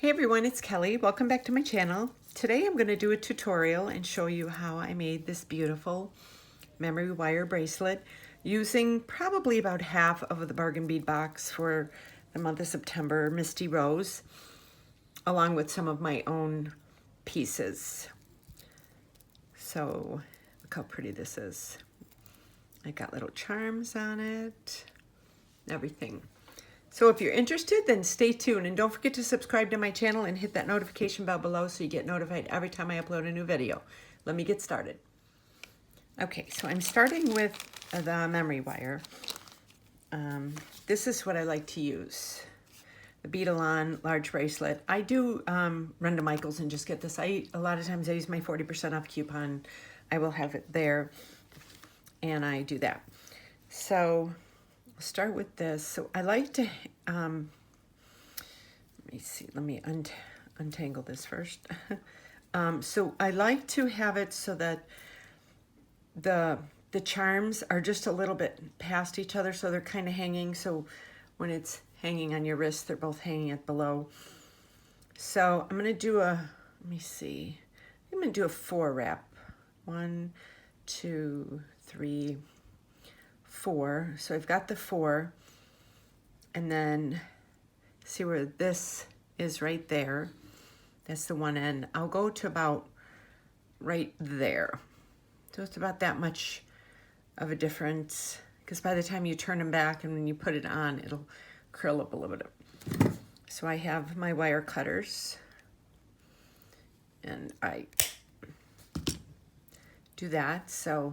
Hey everyone, it's Kelly. Welcome back to my channel. Today I'm going to do a tutorial and show you how I made this beautiful memory wire bracelet using probably about half of the bargain bead box for the month of September, Misty Rose, along with some of my own pieces. So look how pretty this is. I got little charms on it, everything. So if you're interested, then stay tuned and don't forget to subscribe to my channel and hit that notification bell below so you get notified every time I upload a new video. Let me get started. Okay, so I'm starting with the memory wire. This is what I like to use. The Bead large bracelet. I do run to Michael's and just get this. A lot of times I use my 40% off coupon. I will have it there and I do that. So start with this. So I like to, let me see, let me untangle this first. So I like to have it so that the charms are just a little bit past each other, so they're kind of hanging. So when it's hanging on your wrist, they're both hanging at below. So I'm going to do let me see, I'm going to do a 4 wrap. 1, 2, 3, 4. So I've got the 4, and then see where this is right there. That's the one end. I'll go to about right there. So it's about that much of a difference, because by the time you turn them back and when you put it on, it'll curl up a little bit. So I have my wire cutters, and I do that. So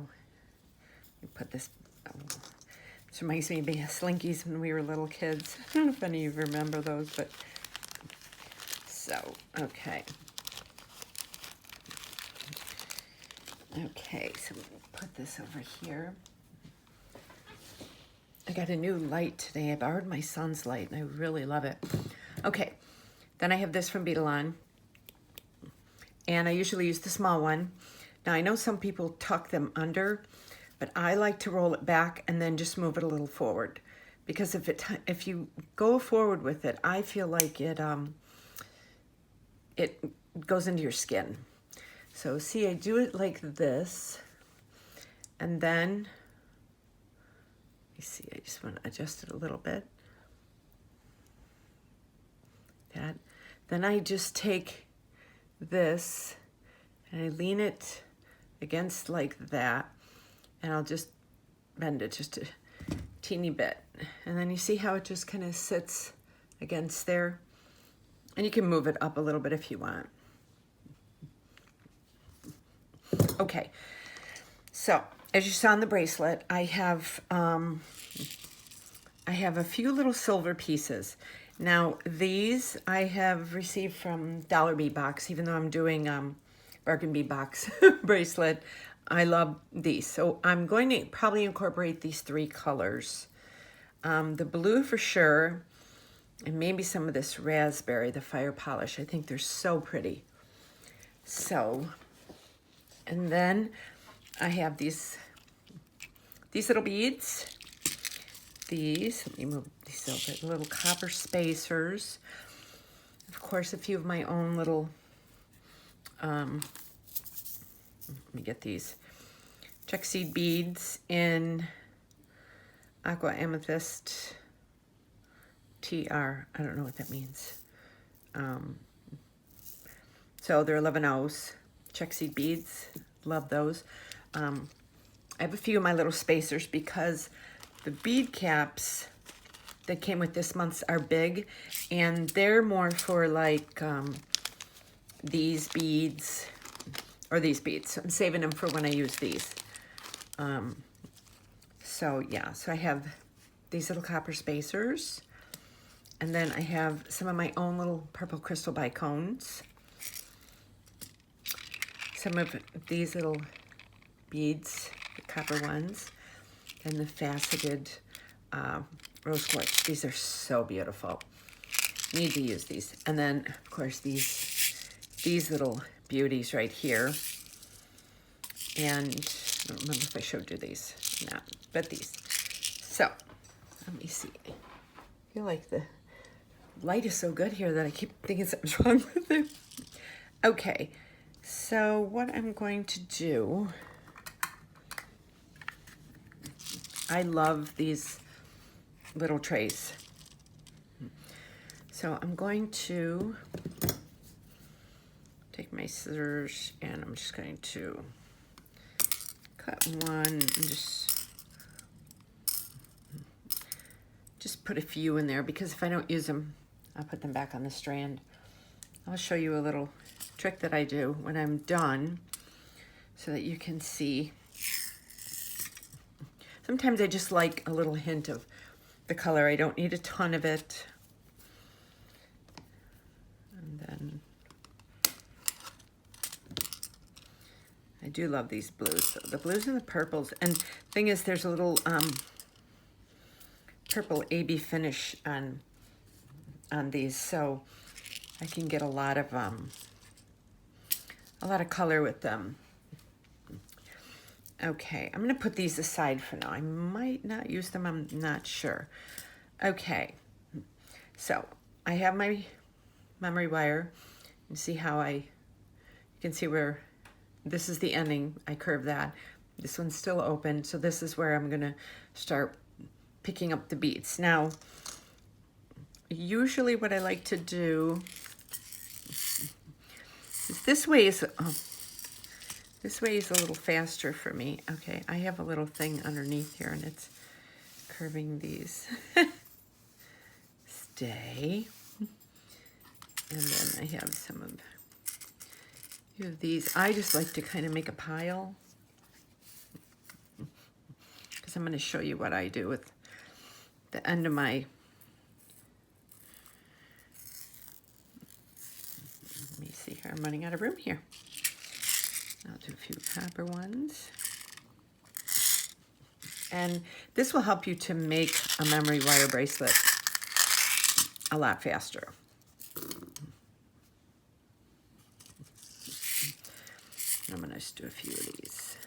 you put this. This reminds me of Slinkies when we were little kids. I don't know if any of you remember those, but so, okay. Okay, so put this over here. I got a new light today. I borrowed my son's light and I really love it. Okay, then I have this from Bead, and I usually use the small one. Now I know some people tuck them under, but I like to roll it back and then just move it a little forward, because if you go forward with it, I feel like it goes into your skin. So see, I do it like this, and then you see, I just want to adjust it a little bit. Then I just take this and I lean it against like that. And I'll just bend it just a teeny bit. And then you see how it just kind of sits against there? And you can move it up a little bit if you want. Okay, so as you saw on the bracelet, I have a few little silver pieces. Now these I have received from Dollar Bead Box, even though I'm doing bargain bead box bracelet. I love these. So I'm going to probably incorporate these 3 colors. The blue for sure, and maybe some of this raspberry, the fire polish. I think they're so pretty. So, and then I have these little beads. Let me move these over, the little copper spacers. Of course, a few of my own little, let me get these check seed beads in aqua amethyst TR. I don't know what that means. So they're 11 O's check seed beads. Love those. I have a few of my little spacers because the bead caps that came with this month's are big, and they're more for like these beads. Or these beads. I'm saving them for when I use these. So yeah, so I have these little copper spacers. And then I have some of my own little purple crystal bicones. Some of these little beads, the copper ones. And the faceted rose quartz. These are so beautiful. Need to use these. And then, of course, these little beauties right here. And I don't remember if I showed you these or not, but these. So let me see. I feel like light is so good here that I keep thinking something's wrong with it. Okay, so what I'm going to do, I love these little trays. So I'm going to take my scissors and I'm just going to cut one and just put a few in there, because if I don't use them, I'll put them back on the strand. I'll show you a little trick that I do when I'm done so that you can see. Sometimes I just like a little hint of the color. I don't need a ton of it. And then I do love these blues. So the blues and the purples. And thing is, there's a little purple AB finish on these, so I can get a lot of color with them. Okay, I'm gonna put these aside for now. I might not use them, I'm not sure. Okay, so I have my memory wire. You see how you can see where this is the ending. I curve that. This one's still open, so this is where I'm gonna start picking up the beads. Now, usually what I like to do is this way is a little faster for me. Okay, I have a little thing underneath here and it's curving these. Stay. And then I have some of these. I just like to kind of make a pile, because I'm going to show you what I do with the end of my, let me see here, I'm running out of room here. I'll do a few copper ones. And this will help you to make a memory wire bracelet a lot faster. I'm gonna just do a few of these.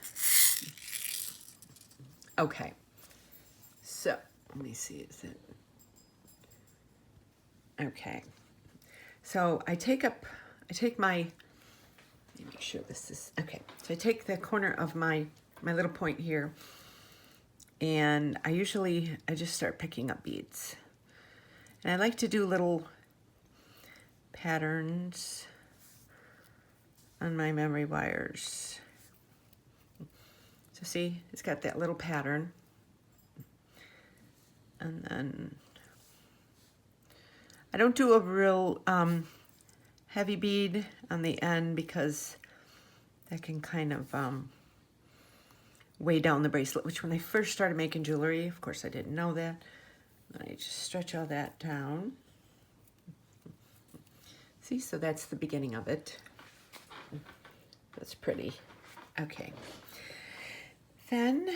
Okay, so let me see, is it? Okay, so I take my, let me make sure this is, okay. So I take the corner of my little point here, and I just start picking up beads. And I like to do little patterns on my memory wires. So see, it's got that little pattern. And then I don't do a real heavy bead on the end, because that can kind of weigh down the bracelet, which when I first started making jewelry, of course I didn't know that. I just stretch all that down. See, so that's the beginning of it. That's pretty. Okay. Then,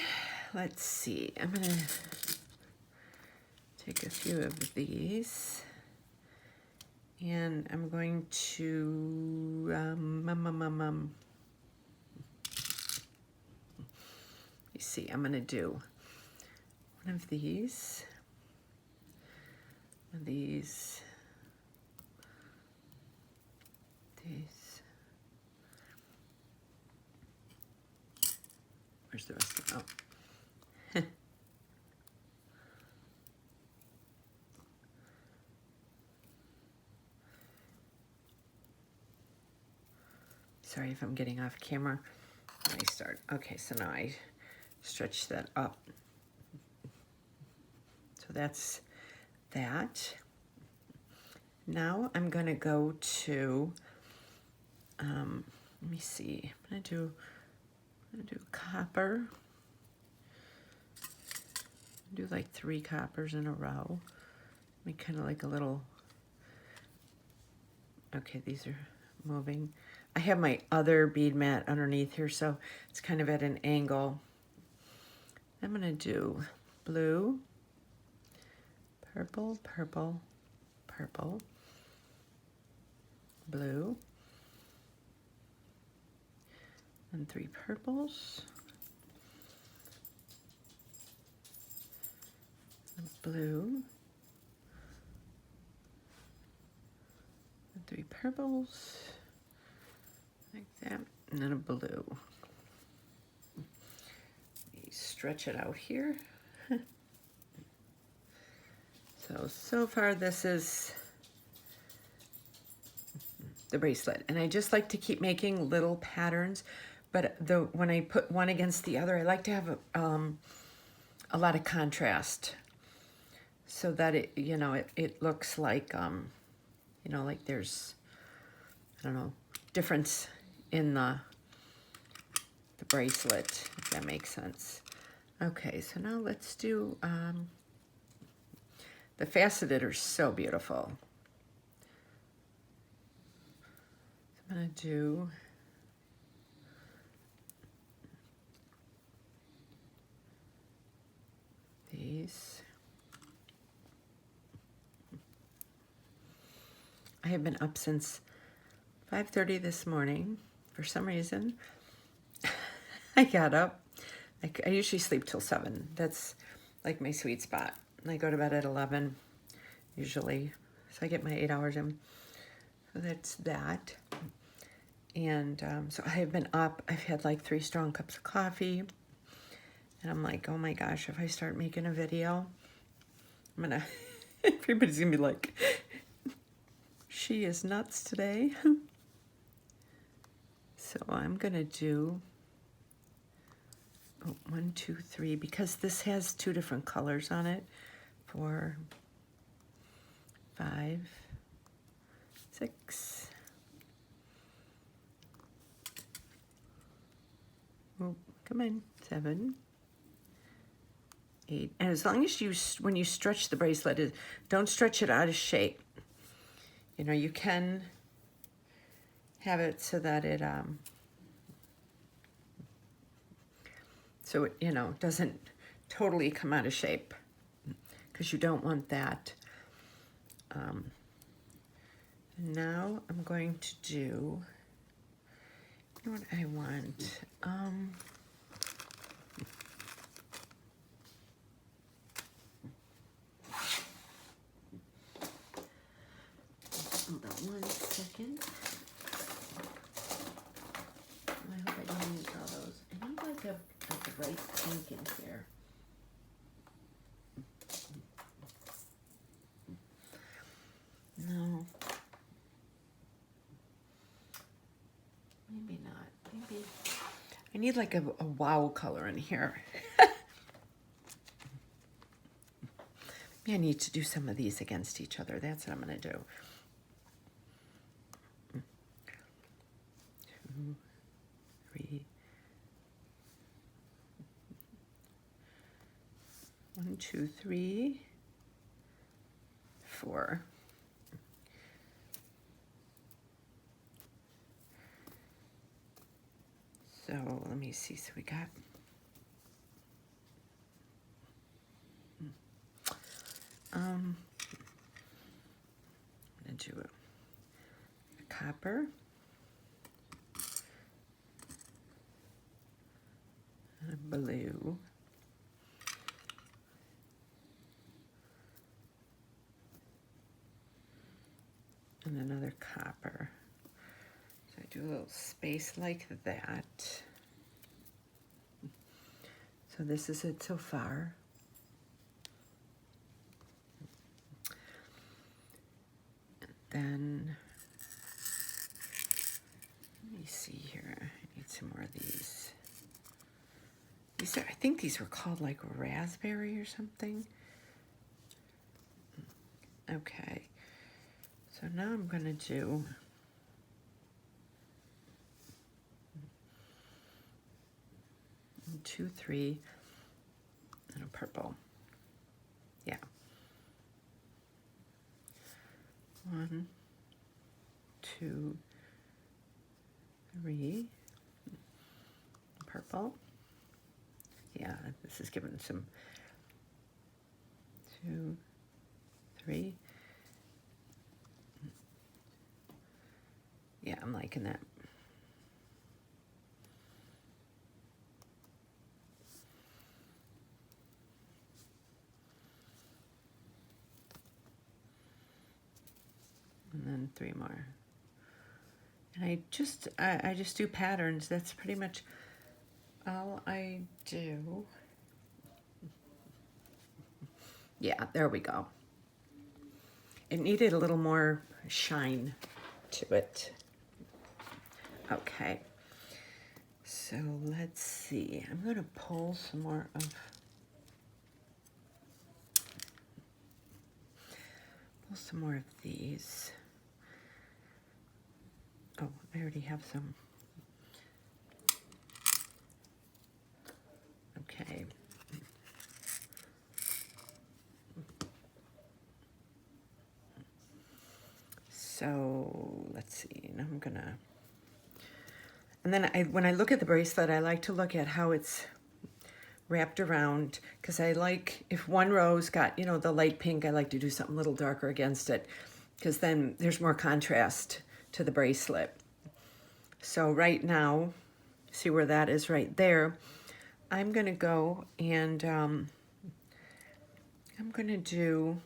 let's see. I'm going to take a few of these. And I'm going to, you see, I'm going to do one of these. These. Where's the rest of them? Oh. Sorry if I'm getting off camera. Let me start. Okay, so now I stretch that up. So that's that. Now I'm going to go to, let me see, I'm going to do copper. Do like 3 coppers in a row. Make kind of like a little, okay, these are moving. I have my other bead mat underneath here, so it's kind of at an angle. I'm going to do blue, purple, purple, purple, blue, and 3 purples, blue, 3 purples, like that, and then a blue. Stretch it out here. So far this is the bracelet, and I just like to keep making little patterns, but when I put one against the other, I like to have a lot of contrast so that it looks like like there's, I don't know, difference in the bracelet, if that makes sense. Okay, so now let's do the faceted are so beautiful. I'm gonna do these. I have been up since 5:30 this morning. For some reason, I got up. I usually sleep till 7. That's like my sweet spot. I go to bed at 11, usually. So I get my 8 hours in. So that's that. And so I have been up. I've had like 3 strong cups of coffee. And I'm like, oh my gosh, if I start making a video, I'm gonna, everybody's gonna be like, she is nuts today. So I'm gonna do 1, 2, 3, because this has 2 different colors on it. 4, 5, 6. Oh, come on, 7, 8. And as long as when you stretch the bracelet, don't stretch it out of shape. You can have it so that it doesn't totally come out of shape, because you don't want that. Now I'm going to do, you know what I want? Hold on 1 second. I hope I didn't use all those. I need like a bright pink in here. No. Maybe not. Maybe I need like a wow color in here. Maybe I need to do some of these against each other. That's what I'm going to do. 2, 3. 1, 2, 3, 4. So let me see. So we got I'm gonna do a copper, and a blue, and another copper. So I do a little space like that. So this is it so far. Then, let me see here. I need some more of these. These are, I think these were called like raspberry or something. Okay. So now I'm going to do 1, 2, 3, and a purple. Yeah. 1, 2, 3, purple. Yeah, this is giving some 2, 3. Yeah, I'm liking that. And then 3 more. And I just do patterns. That's pretty much all I do. Yeah, there we go. It needed a little more shine to it. Okay. So let's see. I'm going to pull some more of these. Oh, I already have some. Okay. So let's see. Now I'm gonna. And then when I look at the bracelet, I like to look at how it's wrapped around, because I like, if one row's got, you know, the light pink, I like to do something a little darker against it, because then there's more contrast to the bracelet. So right now, see where that is right there, I'm going to go and I'm going to do,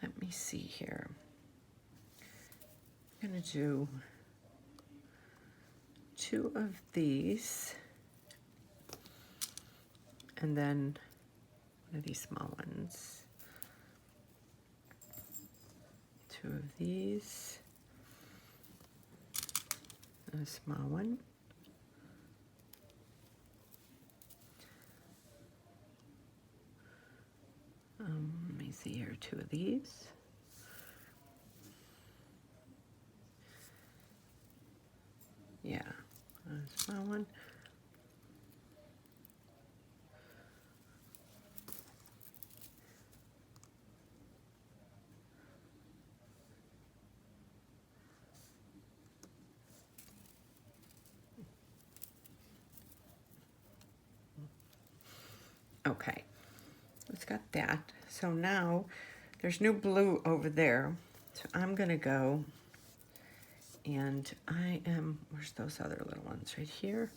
let me see here, I'm going to do 2 of these, and then one of these small ones, 2 of these, and a small one, let me see here, 2 of these, yeah, a small one, okay, it's got that. So now there's new blue over there, so I'm gonna go and where's those other little ones? Right here.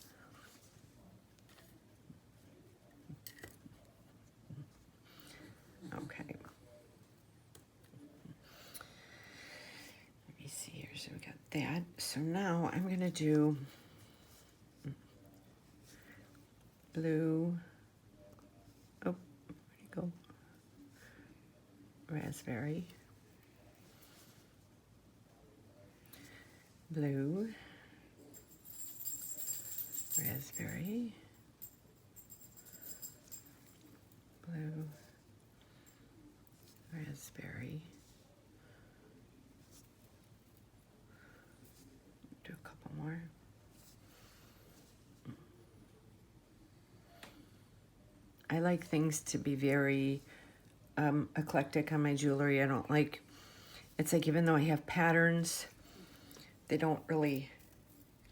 Okay. Let me see here. So we got that. So now I'm going to do blue. Oh, where'd it go? Raspberry. Blue. Raspberry. Blue. Raspberry. Do a couple more. I like things to be very eclectic on my jewelry. I don't like, it's like, even though I have patterns, they don't really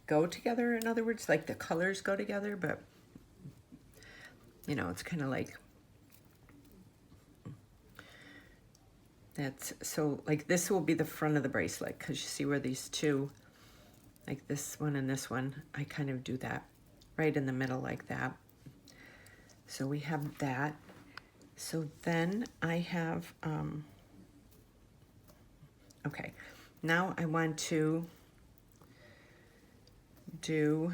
go together. In other words, like the colors go together, but you know, it's kind of like, that's, so like this will be the front of the bracelet, because you see where these 2, like this one and this one, I kind of do that right in the middle like that. So we have that. So then I have, okay, now I want to do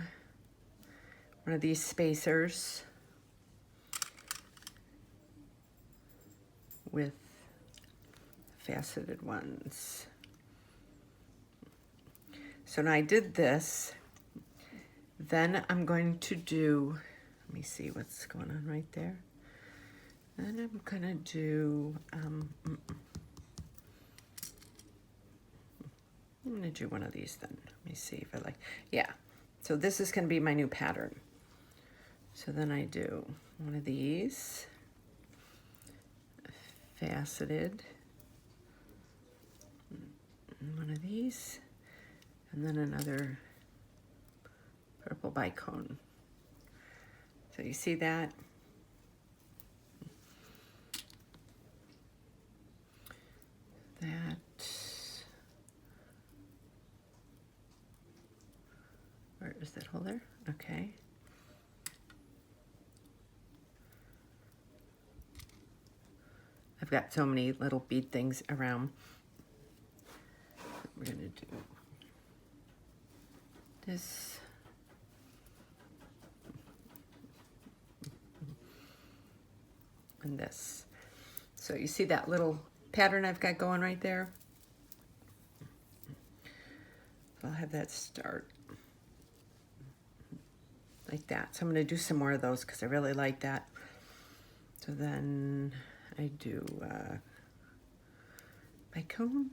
one of these spacers with faceted ones. So now I did this, then I'm going to do, let me see what's going on right there. Then I'm gonna do, I'm gonna do one of these then. Let me see if I like, yeah. So this is gonna be my new pattern. So then I do one of these, faceted, and one of these, and then another purple bicone. So you see that? Where is that holder? Okay. A I've got so many little bead things around. We're gonna do this. And this. So you see that little pattern I've got going right there? I'll have that start like that. So I'm going to do some more of those because I really like that. So then I do my cone.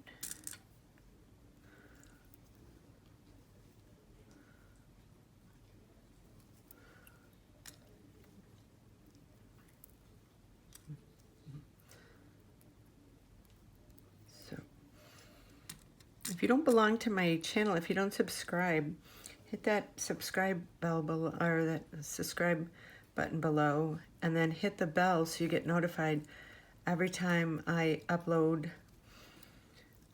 So if you don't belong to my channel, if you don't subscribe, hit that subscribe bell below, or that subscribe button below, and then hit the bell so you get notified every time I upload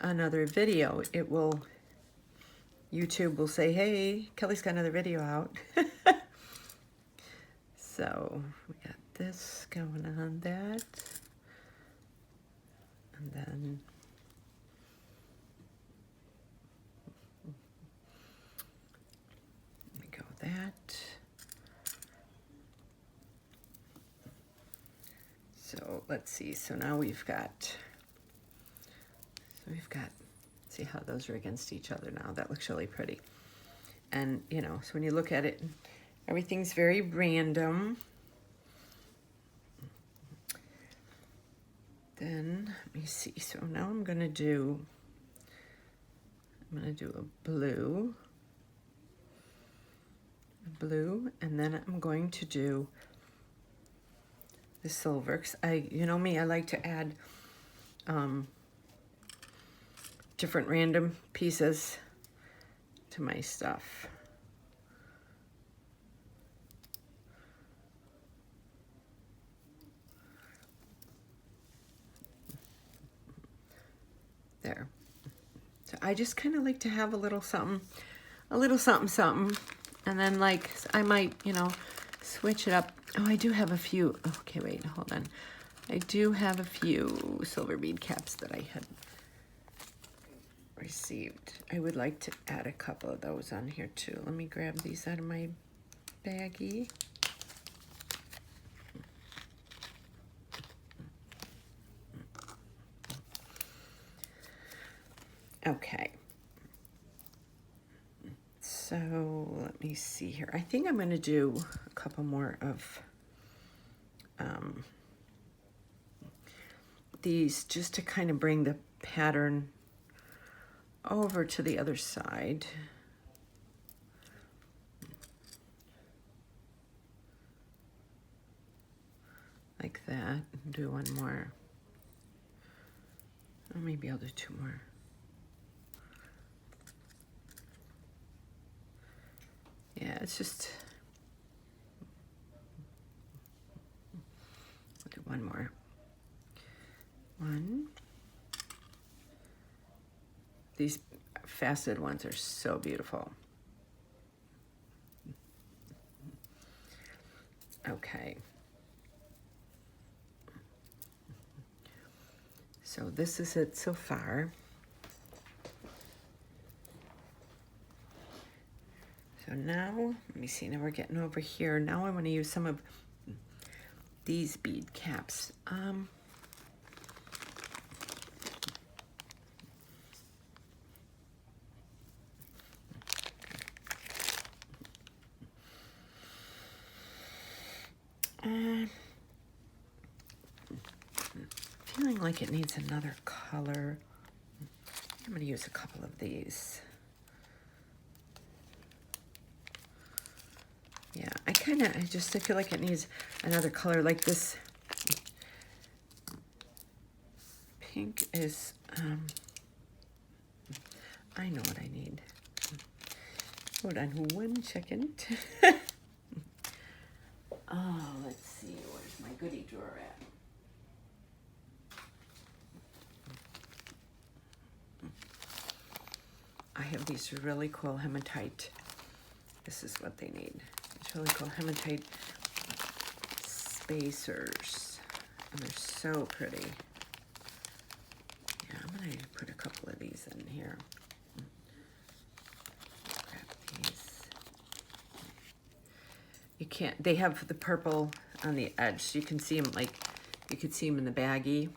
another video. YouTube will say, hey, Kelly's got another video out. So we got this going on that. And then we go that. So let's see. So now we've got, see how those are against each other now. That looks really pretty. And, you know, so when you look at it, everything's very random. Then, let me see. So now I'm going to do a blue, and then I'm going to do the silver. 'Cause you know me, I like to add different random pieces to my stuff. There. So I just kind of like to have a little something, something. And then like, I might, you know, switch it up. Oh, I do have a few. Okay, wait, hold on. I do have a few silver bead caps that I had received. I would like to add a couple of those on here too. Let me grab these out of my baggie. Okay. So let me see here. I think I'm going to do a couple more of these just to kind of bring the pattern over to the other side. Like that. Do one more. Or maybe I'll do two more. Yeah, it's just, I'll do one more. One. These faceted ones are so beautiful. Okay. So this is it so far. So now, let me see, now we're getting over here. Now I want to use some of these bead caps. Feeling like it needs another color. I'm going to use a couple of these. Yeah, I feel like it needs another color. Like this pink is, I know what I need. Hold on 1 second. Oh, let's see, where's my goodie drawer at? I have these really cool hematite. This is what they need. It's really cool hematite spacers. And they're so pretty. I put a couple of these in here. Grab these. You can't, they have the purple on the edge, so you can see them like, you could see them in the baggie.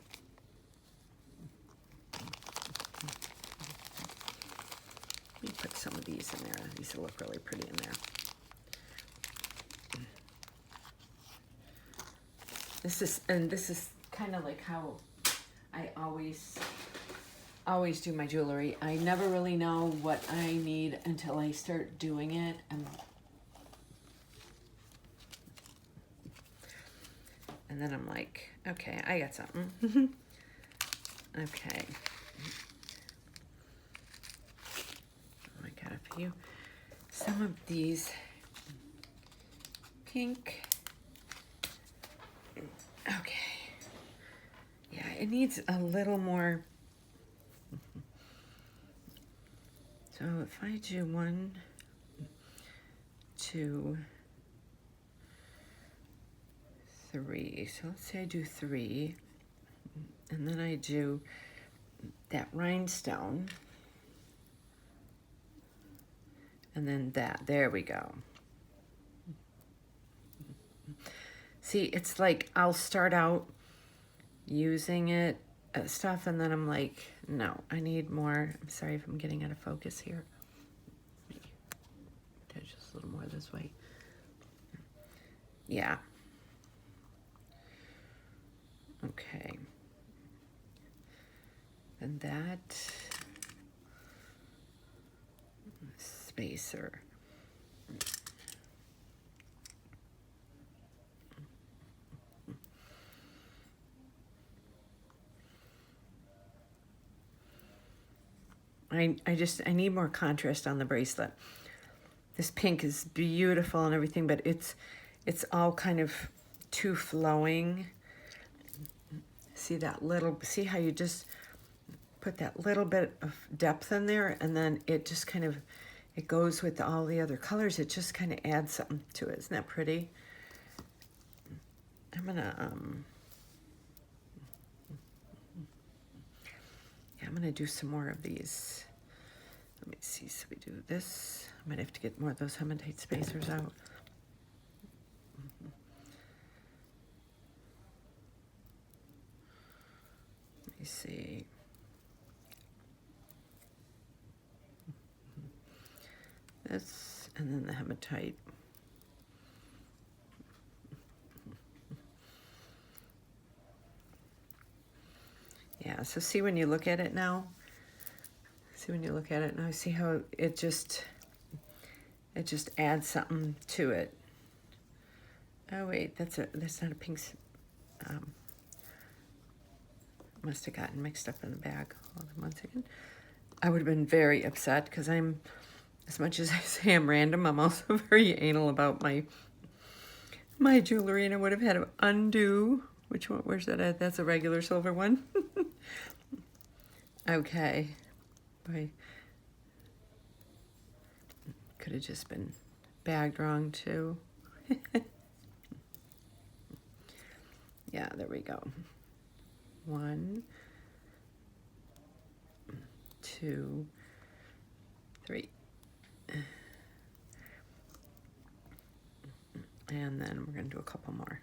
Let me put some of these in there. These will look really pretty in there. This is kind of like how I always do my jewelry. I never really know what I need until I start doing it. And then I'm like, okay, I got something. Okay. I got a few. Some of these pink. Okay. Yeah, it needs a little more. So if I do 1, 2, 3. So let's say I do 3. And then I do that rhinestone. And then that. There we go. See, it's like I'll start out using it stuff, and then I'm like, no, I need more. I'm sorry if I'm getting out of focus here. Just a little more this way. Yeah. Okay. And that spacer. I need more contrast on the bracelet. This pink is beautiful and everything, but it's all kind of too flowing. See that little, see how you just put that little bit of depth in there, and then it just kind of, it goes with all the other colors. It just kind of adds something to it. Isn't that pretty? I'm gonna do some more of these. Let me see, so we do this. I might have to get more of those hematite spacers out. Let me see. This, and then the hematite. Yeah, so see when you look at it now, see how it just adds something to it. Oh wait, that's not a pink, must have gotten mixed up in the bag. Hold on 1 second. I would have been very upset because I'm, as much as I say I'm random, I'm also very anal about my jewelry, and I would have had to undo. Which one, where's that at? That's a regular silver one. Okay. Boy. Could have just been bagged wrong too. Yeah, there we go. 1, 2, 3. And then we're going to do a couple more.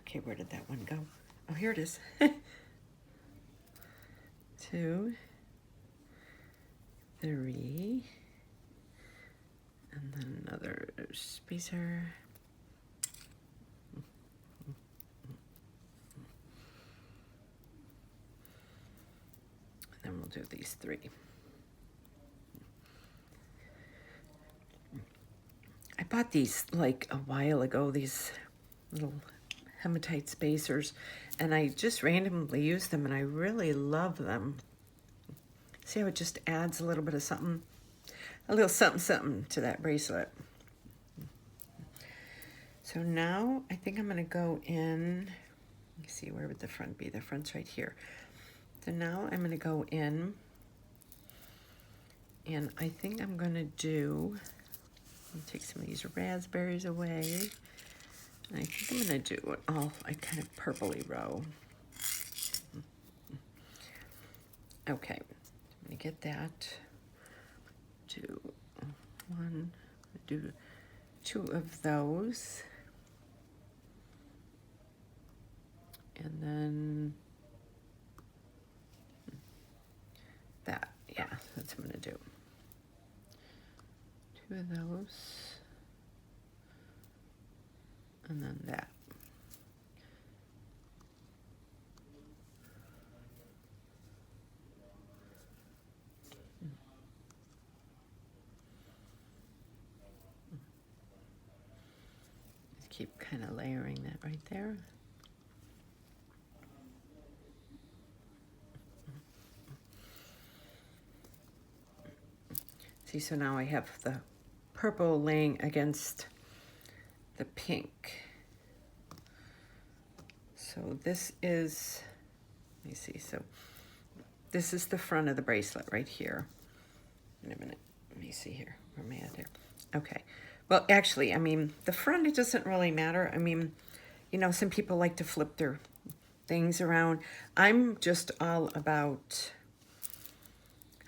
Okay, where did that one go? Oh, here it is. 2, 3, and then another spacer. And then we'll do these 3. I bought these like a while ago, these little hematite spacers, and I just randomly use them, and I really love them. See how it just adds a little bit of something, a little something to that bracelet. So now I think I'm going to go in, let me see, where would the front be? The front's right here. So now I'm going to go in, and I think I'm going to do, take some of these raspberries away. And I think I'm going to do it all a kind of purpley row. Okay, I'm going to get that. Do one, do two of those. And then that, yeah, that's what I'm going to do. Two of those. And then that. Just keep kind of layering that right there. See, so now I have the purple laying against the pink. So this is, let me see, so this is the front of the bracelet right here. In a minute, let me see here, where am I at there? Okay, well actually, I mean, the front, it doesn't really matter. I mean, you know, some people like to flip their things around. I'm just all about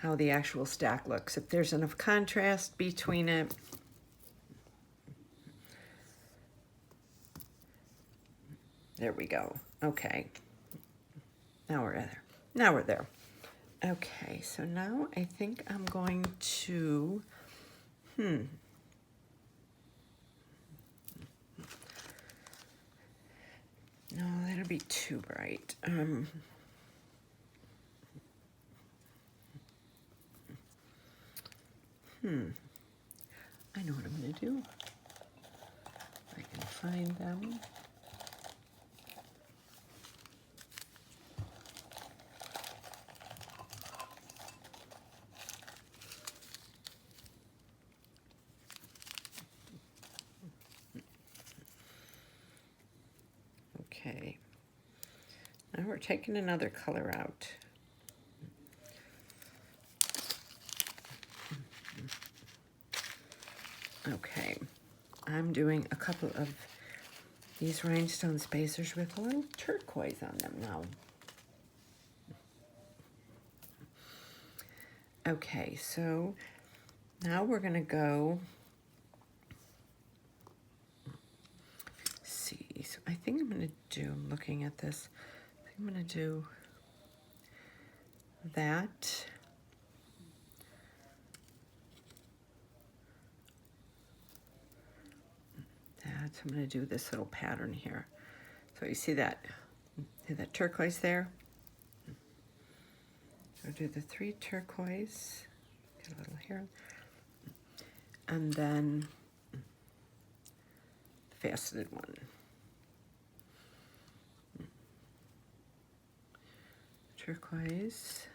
how the actual stack looks. If there's enough contrast between it. There we go. Okay. Now we're there. Now we're there. Okay, so now I think I'm going to, no, that'll be too bright. I know what I'm going to do. I can find them. Okay. Now we're taking another color out. Okay, I'm doing a couple of these rhinestone spacers with a little turquoise on them now. Okay, so now we're gonna go, see, so I think I'm gonna do, I'm looking at this, I think I'm gonna do that. So I'm going to do this little pattern here. So you see that turquoise there? So do the 3 turquoise, get a little here, and then the faceted one. Turquoise,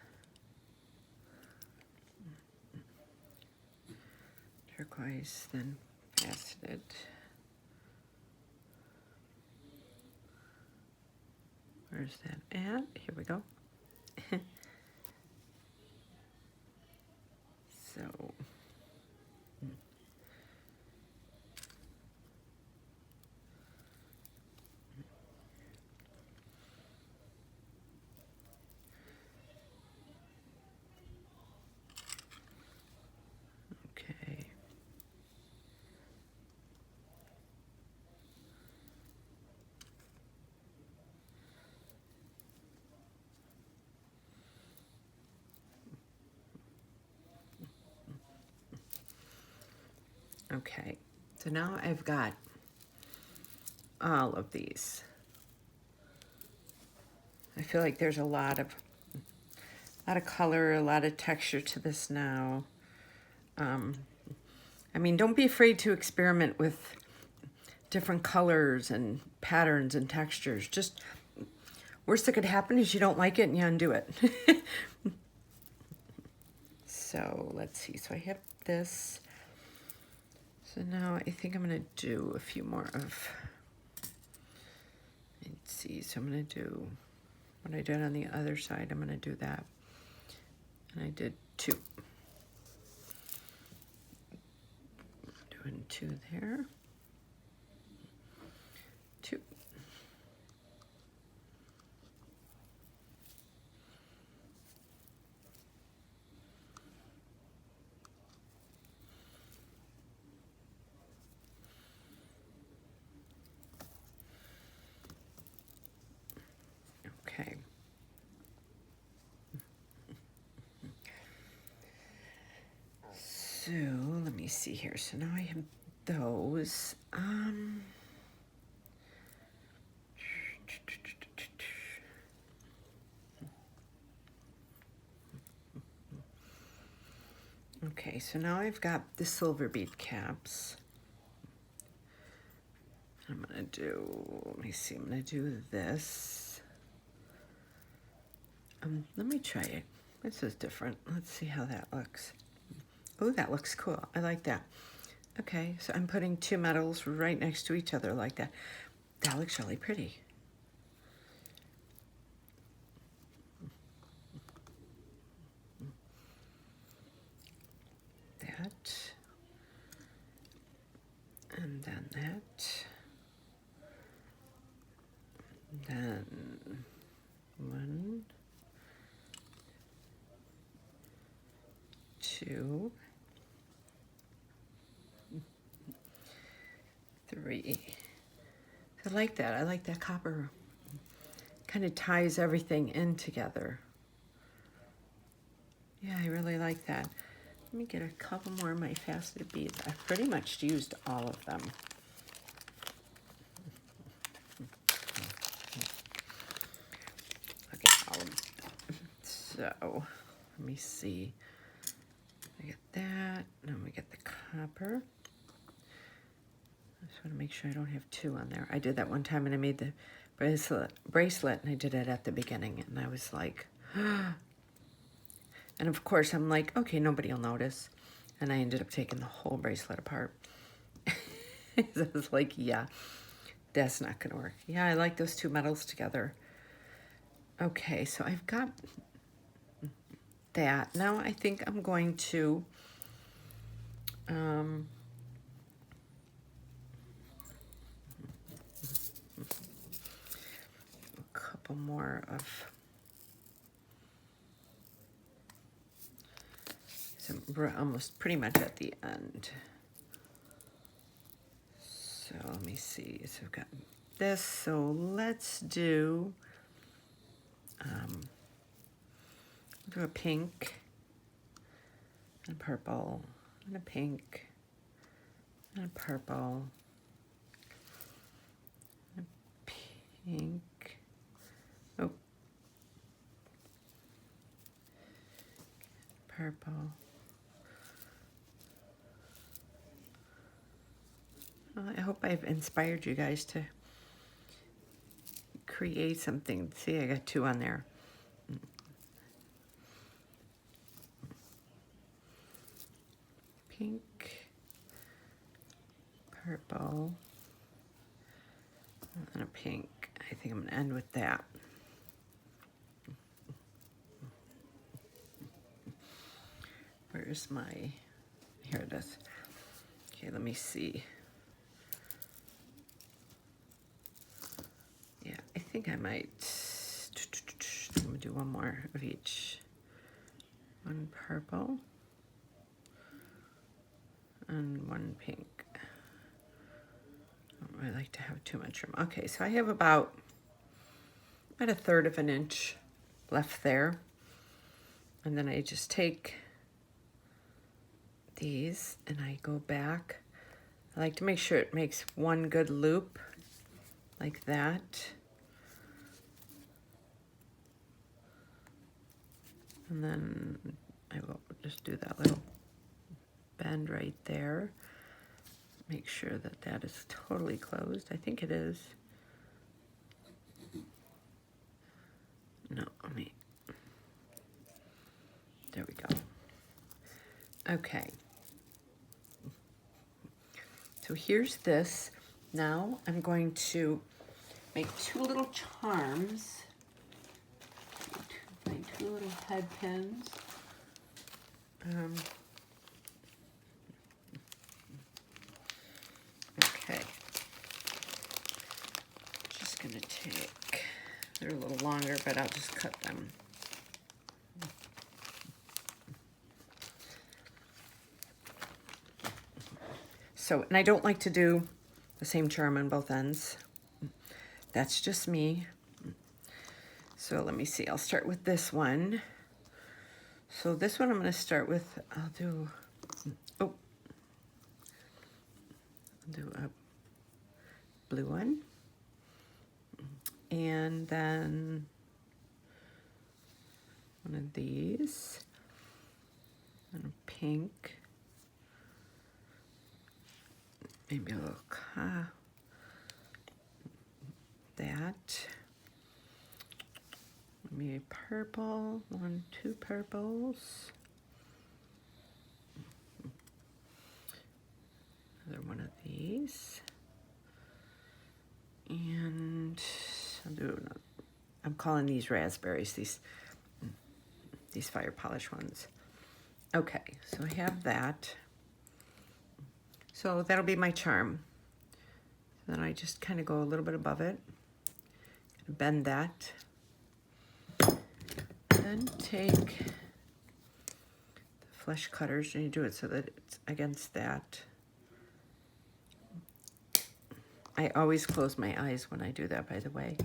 turquoise, then faceted. Where's that at? Here we go. So, okay. Okay, so now I've got all of these. I feel like there's a lot of color, a lot of texture to this now. I mean, don't be afraid to experiment with different colors and patterns and textures. Just, worst that could happen is you don't like it and you undo it. So let's see, so I have this. So now I think I'm going to do a few more of, let's see, so I'm going to do what I did on the other side. I'm going to do that. And I did 2. Doing 2 there. 2. Okay. So let me see here. So now I have those. Okay, so now I've got the silver bead caps. I'm gonna do, let me see, I'm gonna do this. Let me try it. This is different. Let's see how that looks. Oh, that looks cool. I like that. Okay, so I'm putting 2 metals right next to each other like that. That looks really pretty. That. And then that. Then 1, 2, 3. I like that. I like that copper. Kind of ties everything in together. Yeah, I really like that. Let me get a couple more of my faceted beads. I've pretty much used all of them. Look at all of them. So, let me see. I get that. Now we get the copper. I just want to make sure I don't have 2 on there. I did that one time and I made the bracelet and I did it at the beginning and I was like, and of course I'm like, okay, nobody will notice. And I ended up taking the whole bracelet apart. I was like, yeah, that's not gonna work. Yeah, I like those 2 metals together. Okay, so I've got that. Now I think I'm going to a couple more of some, we're almost pretty much at the end. So let me see. So I've got this. So let's do a pink, and a purple, and a pink, and a purple, and a pink. Oh, purple. Well, I hope I've inspired you guys to create something. See, I got 2 on there. Pink, purple, and a pink. I think I'm going to end with that. Where's my, here it is. Okay, let me see. Yeah, I think I might, I'm gonna do 1 more of each. 1 purple and 1 pink. I don't really like to have too much room. Okay, so I have about 1/3 of an inch left there. And then I just take these and I go back. I like to make sure it makes 1 good loop like that. And then I will just do that little bend right there. Make sure that that is totally closed. I think it is. No, let me, there we go. Okay. So here's this. Now I'm going to make 2 little charms. My 2 little head pins. Okay. Just gonna take, they're a little longer, but I'll just cut them. So, and I don't like to do the same charm on both ends. That's just me. So let me see, I'll start with this one. So this one I'm going to start with, I'll do a blue one. And then one of these, and a pink. Maybe a little that. Maybe purple, 1, 2 purples. Another one of these. And I'll do, I'm calling these raspberries, these fire polish ones. Okay, so I have that. So that'll be my charm. Then I just kind of go a little bit above it. Bend that. Then take the flesh cutters and you do it so that it's against that. I always close my eyes when I do that, by the way.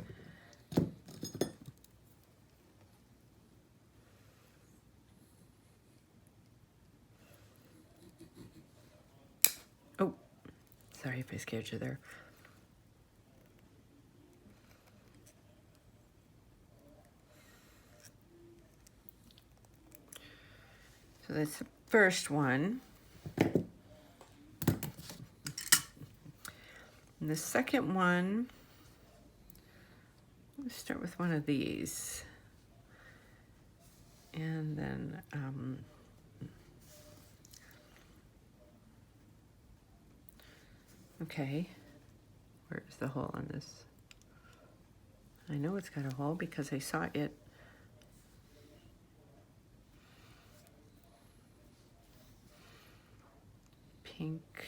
Oh, sorry if I scared you there. So that's the first one. And the second one, let's start with one of these. And then, okay, where's the hole on this? I know it's got a hole because I saw it. Pink.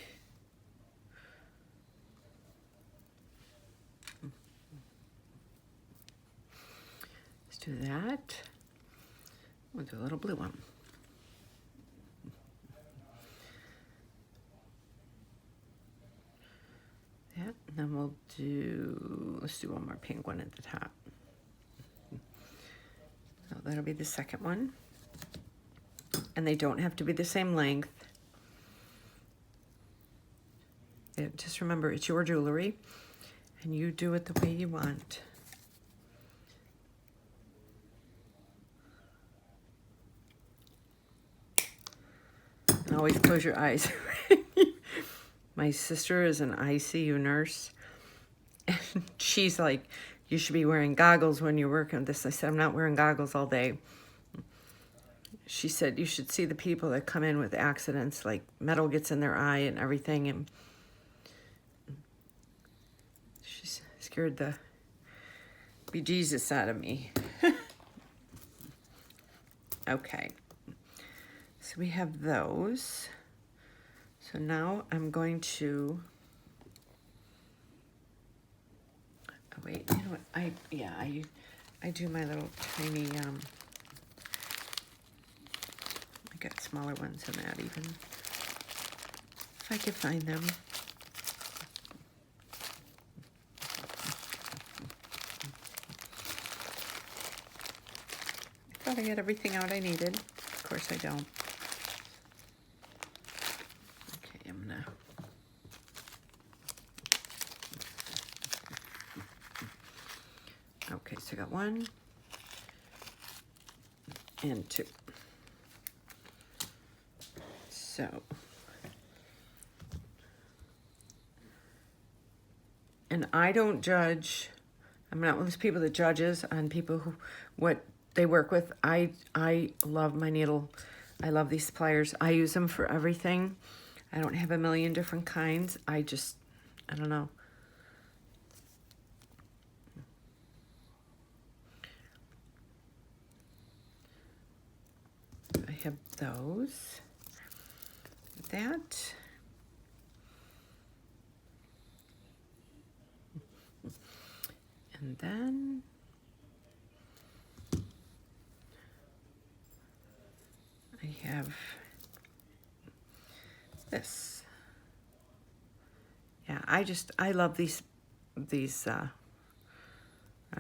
Let's do that. We'll do a little blue one. That, and then we'll do, let's do one more pink one at the top. So that'll be the second one. And they don't have to be the same length. Just remember, it's your jewelry, and you do it the way you want. And always close your eyes. My sister is an ICU nurse, and she's like, you should be wearing goggles when you're working with this. I said, I'm not wearing goggles all day. She said, you should see the people that come in with accidents, like metal gets in their eye and everything, and she scared the bejesus out of me. Okay, so we have those. So now I'm going to, oh wait, you know what, I do my little tiny, I got smaller ones than that even, if I could find them. I thought I had everything out I needed. Of course I don't. Okay, I'm gonna, okay, so I got 1 and 2. So, and I don't judge, I'm not one of those people that judges on people who, what they work with. I love my needle. I love these pliers. I use them for everything. I don't have a million different kinds. I don't know. I have those. That. And then I have this. Yeah, I love these round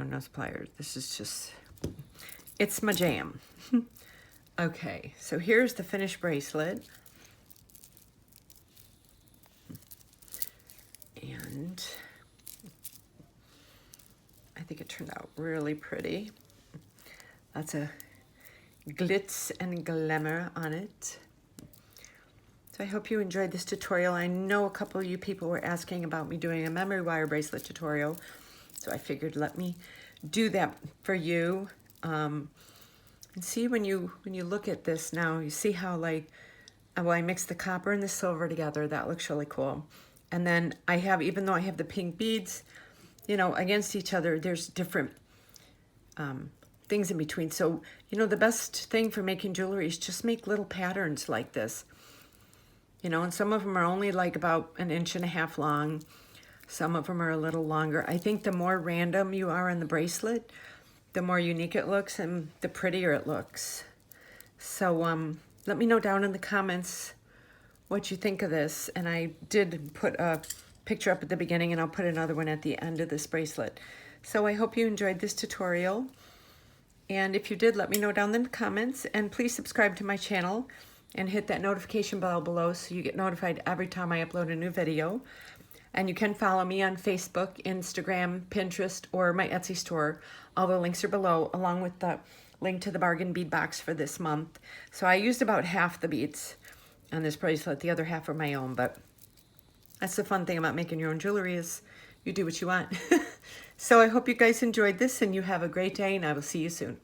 nose pliers. This is just, it's my jam. Okay, so here's the finished bracelet. And I think it turned out really pretty. Lots of glitz and glamour on it. So I hope you enjoyed this tutorial. I know a couple of you people were asking about me doing a memory wire bracelet tutorial. So I figured let me do that for you. And see, when you look at this now, you see how like, well, I mixed the copper and the silver together. That looks really cool. And then I have, even though I have the pink beads, you know, against each other, there's different things in between. So, you know, the best thing for making jewelry is just make little patterns like this. You know, and some of them are only like about 1.5 inches long. Some of them are a little longer. I think the more random you are on the bracelet, the more unique it looks and the prettier it looks. So let me know down in the comments what you think of this. And I did put a picture up at the beginning, and I'll put another one at the end of this bracelet. So I hope you enjoyed this tutorial. And if you did, let me know down in the comments. And please subscribe to my channel and hit that notification bell below so you get notified every time I upload a new video. And you can follow me on Facebook, Instagram, Pinterest, or my Etsy store. All the links are below, along with the link to the bargain bead box for this month. So I used about half the beads on this bracelet. The other half are my own, but that's the fun thing about making your own jewelry is you do what you want. So I hope you guys enjoyed this and you have a great day, and I will see you soon.